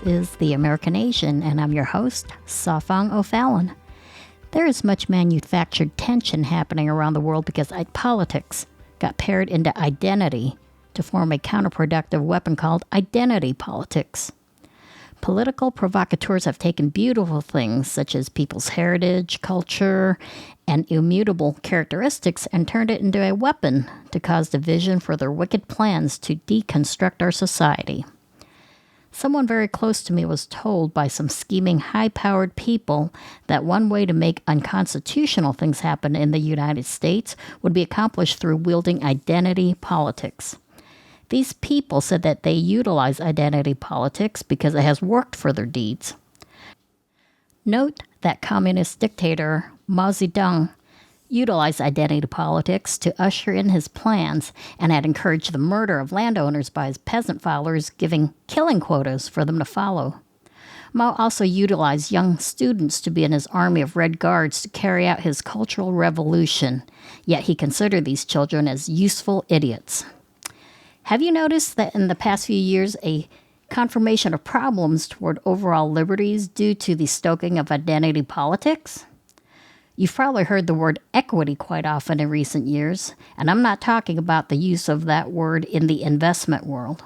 is The American Asian, and I'm your host, Sau Fong O'Fallon. There is much manufactured tension happening around the world because politics got paired into identity to form a counterproductive weapon called identity politics. Political provocateurs have taken beautiful things such as people's heritage, culture, and immutable characteristics and turned it into a weapon to cause division for their wicked plans to deconstruct our society. Someone very close to me was told by some scheming, high-powered people that one way to make unconstitutional things happen in the United States would be accomplished through wielding identity politics. These people said that they utilize identity politics because it has worked for their deeds. Note that communist dictator Mao Zedong utilized identity politics to usher in his plans and had encouraged the murder of landowners by his peasant followers, giving killing quotas for them to follow. Mao also utilized young students to be in his army of Red Guards to carry out his cultural revolution, yet he considered these children as useful idiots. Have you noticed that in the past few years, a confirmation of problems toward overall liberties due to the stoking of identity politics? You've probably heard the word equity quite often in recent years, and I'm not talking about the use of that word in the investment world.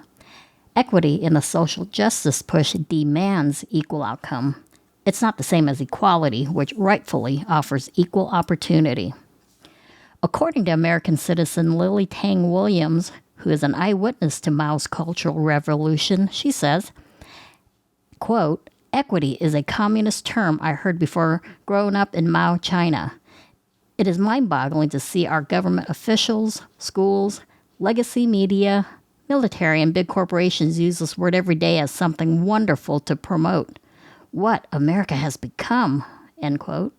Equity in the social justice push demands equal outcome. It's not the same as equality, which rightfully offers equal opportunity. According to American citizen Lily Tang Williams, who is an eyewitness to Mao's cultural revolution, she says, quote, "Equity is a communist term I heard before growing up in Mao, China. It is mind-boggling to see our government officials, schools, legacy media, military, and big corporations use this word every day as something wonderful to promote. What America has become," end quote.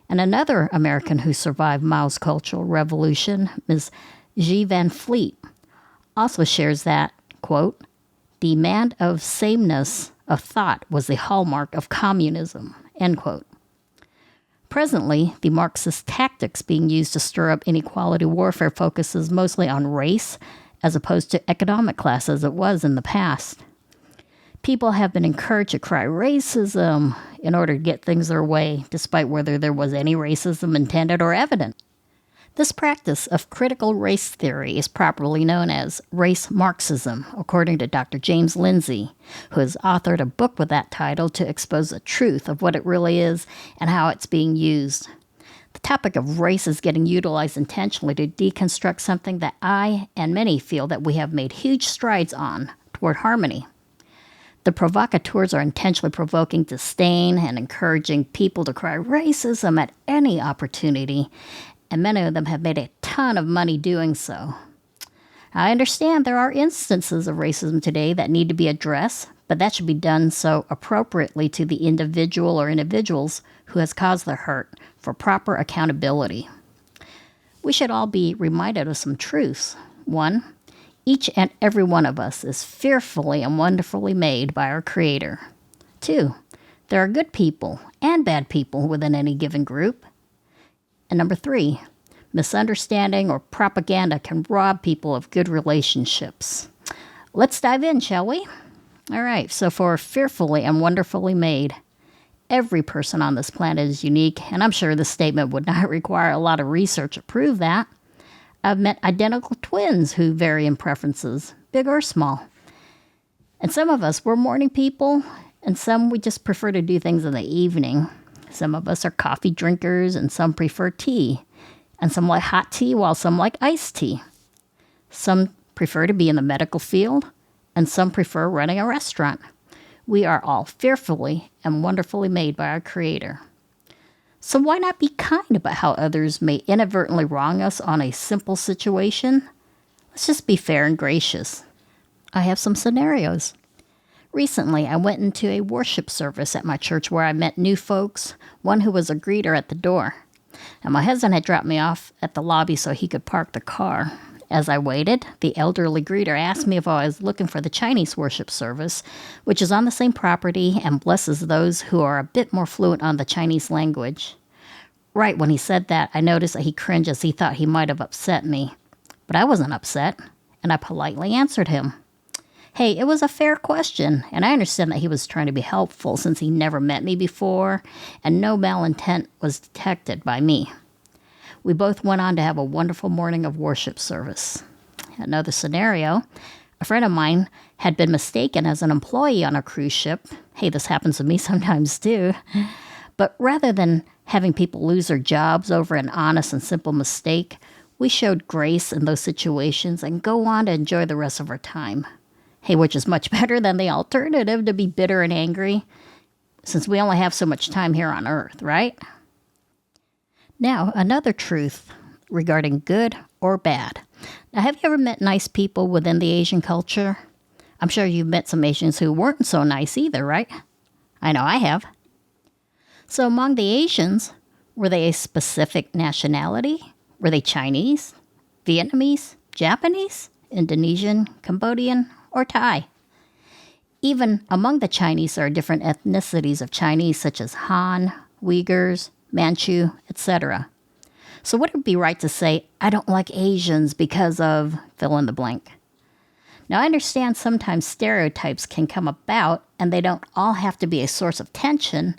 And another American who survived Mao's cultural revolution, Ms. G. Van Fleet, also shares that, quote, "Demand of sameness of thought was the hallmark of communism," end quote. Presently, the Marxist tactics being used to stir up inequality warfare focuses mostly on race as opposed to economic class as it was in the past. People have been encouraged to cry racism in order to get things their way, despite whether there was any racism intended or evident. This practice of critical race theory is properly known as race Marxism, according to Dr. James Lindsay, who has authored a book with that title to expose the truth of what it really is and how it's being used. The topic of race is getting utilized intentionally to deconstruct something that I and many feel that we have made huge strides on toward harmony. The provocateurs are intentionally provoking disdain and encouraging people to cry racism at any opportunity, and many of them have made a ton of money doing so. I understand there are instances of racism today that need to be addressed, but that should be done so appropriately to the individual or individuals who has caused the hurt for proper accountability. We should all be reminded of some truths. 1, each and every one of us is fearfully and wonderfully made by our Creator. 2, there are good people and bad people within any given group. And number 3, misunderstanding or propaganda can rob people of good relationships. Let's dive in, shall we? All right, so for fearfully and wonderfully made, every person on this planet is unique, and I'm sure this statement would not require a lot of research to prove that. I've met identical twins who vary in preferences, big or small. And some of us, we're morning people, and some we just prefer to do things in the evening. Some of us are coffee drinkers, and some prefer tea. And some like hot tea, while some like iced tea. Some prefer to be in the medical field, and some prefer running a restaurant. We are all fearfully and wonderfully made by our Creator. So why not be kind about how others may inadvertently wrong us on a simple situation? Let's just be fair and gracious. I have some scenarios. Recently, I went into a worship service at my church where I met new folks, one who was a greeter at the door. And my husband had dropped me off at the lobby so he could park the car. As I waited, the elderly greeter asked me if I was looking for the Chinese worship service, which is on the same property and blesses those who are a bit more fluent on the Chinese language. Right when he said that, I noticed that he cringed as he thought he might have upset me. But I wasn't upset, and I politely answered him. Hey, it was a fair question, and I understand that he was trying to be helpful since he never met me before, and no malintent was detected by me. We both went on to have a wonderful morning of worship service. Another scenario, a friend of mine had been mistaken as an employee on a cruise ship. Hey, this happens to me sometimes too. But rather than having people lose their jobs over an honest and simple mistake, we showed grace in those situations and go on to enjoy the rest of our time. Hey, which is much better than the alternative to be bitter and angry, since we only have so much time here on Earth, right? Now, another truth regarding good or bad. Now, have you ever met nice people within the Asian culture? I'm sure you've met some Asians who weren't so nice either, right? I know I have. So among the Asians, were they a specific nationality? Were they Chinese, Vietnamese, Japanese, Indonesian, Cambodian, or Thai? Even among the Chinese, there are different ethnicities of Chinese, such as Han, Uyghurs, Manchu, etc. So would it be right to say, I don't like Asians because of fill in the blank? Now, I understand sometimes stereotypes can come about, and they don't all have to be a source of tension,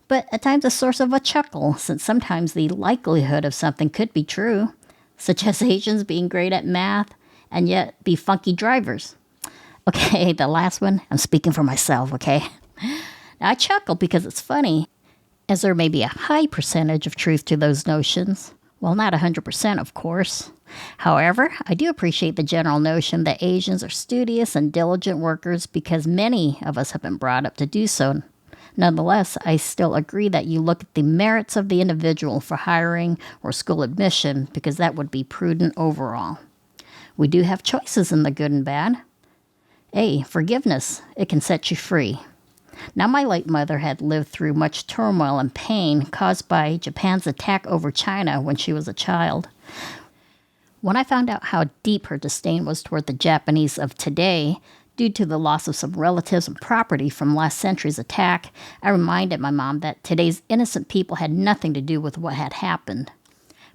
but at times a source of a chuckle, since sometimes the likelihood of something could be true, such as Asians being great at math and yet be funky drivers. Okay, the last one, I'm speaking for myself, okay? Now, I chuckle because it's funny, as there may be a high percentage of truth to those notions. Well, not 100%, of course. However, I do appreciate the general notion that Asians are studious and diligent workers because many of us have been brought up to do so. Nonetheless, I still agree that you look at the merits of the individual for hiring or school admission because that would be prudent overall. We do have choices in the good and bad. A, forgiveness. It can set you free. Now, my late mother had lived through much turmoil and pain caused by Japan's attack over China when she was a child. When I found out how deep her disdain was toward the Japanese of today, due to the loss of some relatives and property from last century's attack, I reminded my mom that today's innocent people had nothing to do with what had happened.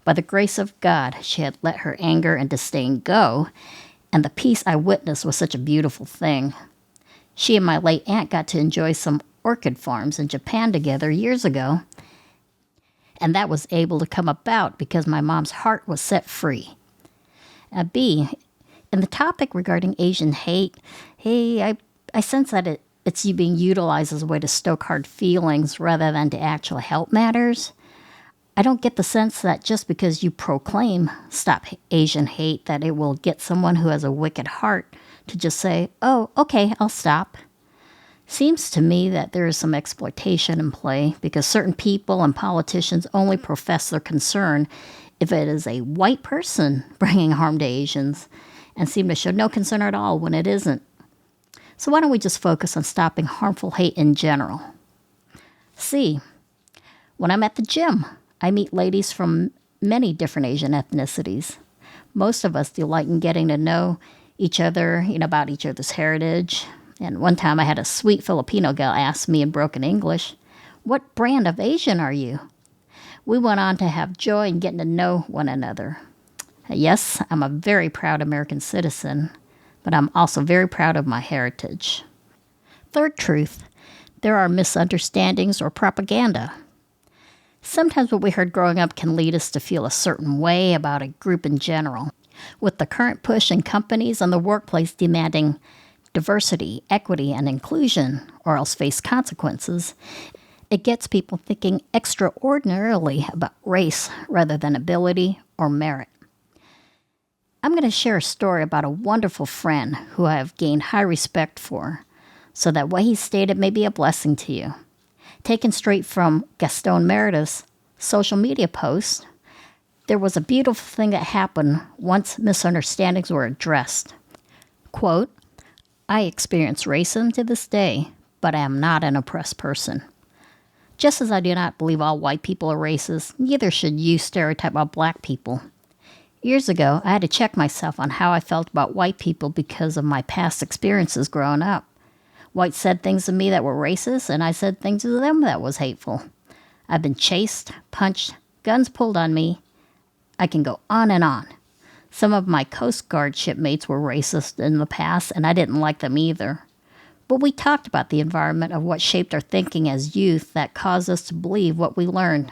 By the grace of God, she had let her anger and disdain go, and the peace I witnessed was such a beautiful thing. She and my late aunt got to enjoy some orchid farms in Japan together years ago, and that was able to come about because my mom's heart was set free. B, in the topic regarding Asian hate, hey, I sense that it's being utilized as a way to stoke hard feelings rather than to actually help matters. I don't get the sense that just because you proclaim stop Asian hate that it will get someone who has a wicked heart to just say, oh, okay, I'll stop. Seems to me that there is some exploitation in play because certain people and politicians only profess their concern if it is a white person bringing harm to Asians and seem to show no concern at all when it isn't. So why don't we just focus on stopping harmful hate in general? C, when I'm at the gym, I meet ladies from many different Asian ethnicities. Most of us delight in getting to know each other, about each other's heritage. And one time I had a sweet Filipino girl ask me in broken English, "What brand of Asian are you?" We went on to have joy in getting to know one another. Yes, I'm a very proud American citizen, but I'm also very proud of my heritage. Third truth, there are misunderstandings or propaganda. Sometimes what we heard growing up can lead us to feel a certain way about a group in general. With the current push in companies and the workplace demanding diversity, equity, and inclusion, or else face consequences, it gets people thinking extraordinarily about race rather than ability or merit. I'm going to share a story about a wonderful friend who I have gained high respect for, so that what he stated may be a blessing to you. Taken straight from Gaston Meredith's social media post, there was a beautiful thing that happened once misunderstandings were addressed. Quote, "I experience racism to this day, but I am not an oppressed person. Just as I do not believe all white people are racist, neither should you stereotype all black people. Years ago, I had to check myself on how I felt about white people because of my past experiences growing up. Whites said things to me that were racist, and I said things to them that was hateful. I've been chased, punched, guns pulled on me. I can go on and on. Some of my Coast Guard shipmates were racist in the past, and I didn't like them either. But we talked about the environment of what shaped our thinking as youth that caused us to believe what we learned.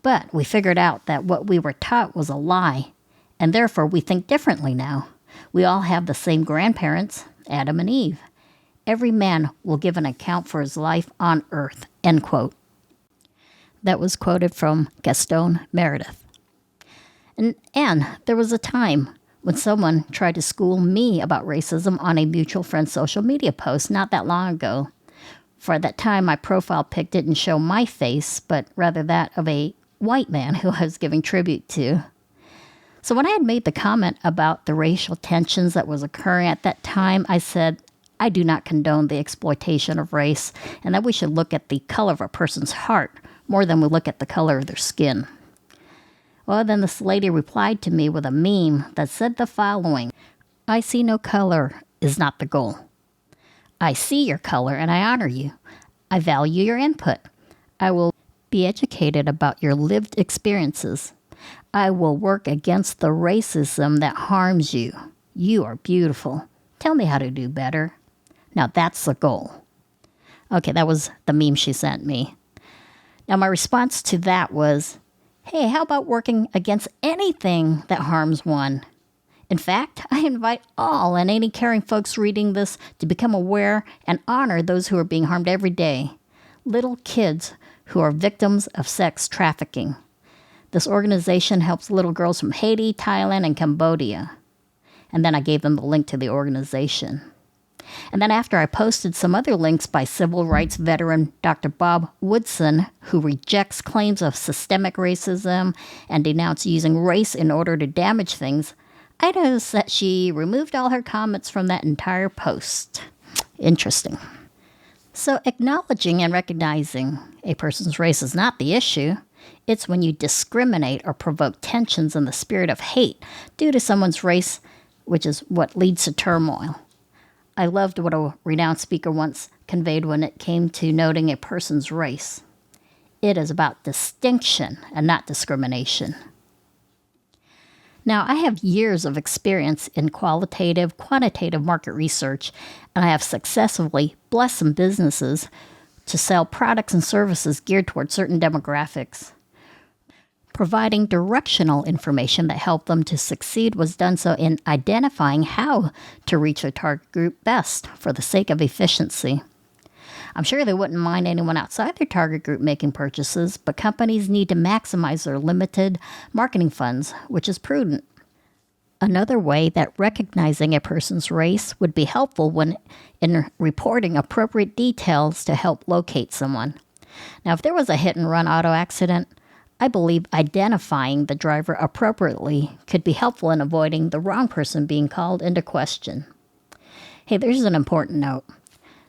But we figured out that what we were taught was a lie, and therefore we think differently now. We all have the same grandparents, Adam and Eve. Every man will give an account for his life on earth, end quote. That was quoted from Gaston Meredith. And there was a time when someone tried to school me about racism on a mutual friend's social media post not that long ago. For at that time, my profile pic didn't show my face, but rather that of a white man who I was giving tribute to. So when I had made the comment about the racial tensions that was occurring at that time, I said, I do not condone the exploitation of race, and that we should look at the color of a person's heart more than we look at the color of their skin. Well, then this lady replied to me with a meme that said the following: I see no color is not the goal. I see your color and I honor you. I value your input. I will be educated about your lived experiences. I will work against the racism that harms you. You are beautiful. Tell me how to do better. Now that's the goal. Okay, that was the meme she sent me. Now my response to that was, hey, how about working against anything that harms one? In fact, I invite all and any caring folks reading this to become aware and honor those who are being harmed every day. Little kids who are victims of sex trafficking. This organization helps little girls from Haiti, Thailand, and Cambodia. And then I gave them the link to the organization. And then after I posted some other links by civil rights veteran Dr. Bob Woodson, who rejects claims of systemic racism and denounced using race in order to damage things, I noticed that she removed all her comments from that entire post. Interesting. So acknowledging and recognizing a person's race is not the issue. It's when you discriminate or provoke tensions in the spirit of hate due to someone's race, which is what leads to turmoil. I loved what a renowned speaker once conveyed when it came to noting a person's race. It is about distinction and not discrimination. Now, I have years of experience in qualitative, quantitative market research, and I have successfully blessed some businesses to sell products and services geared toward certain demographics. Providing directional information that helped them to succeed was done so in identifying how to reach their target group best for the sake of efficiency. I'm sure they wouldn't mind anyone outside their target group making purchases, but companies need to maximize their limited marketing funds, which is prudent. Another way that recognizing a person's race would be helpful when in reporting appropriate details to help locate someone. Now, if there was a hit-and-run auto accident, I believe identifying the driver appropriately could be helpful in avoiding the wrong person being called into question. Hey, there's an important note.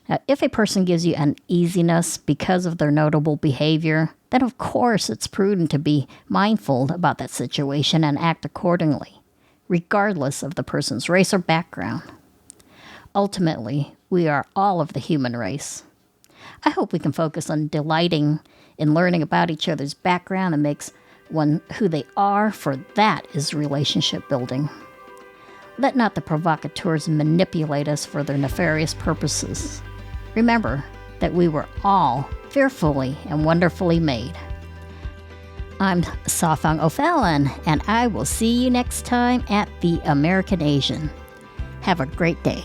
Now, if a person gives you uneasiness because of their notable behavior, then of course it's prudent to be mindful about that situation and act accordingly, regardless of the person's race or background. Ultimately, we are all of the human race. I hope we can focus on delighting in learning about each other's background and makes one who they are, for that is relationship building. Let not the provocateurs manipulate us for their nefarious purposes. Remember that we were all fearfully and wonderfully made. I'm Sau Fong O'Fallon, and I will see you next time at the American Asian. Have a great day.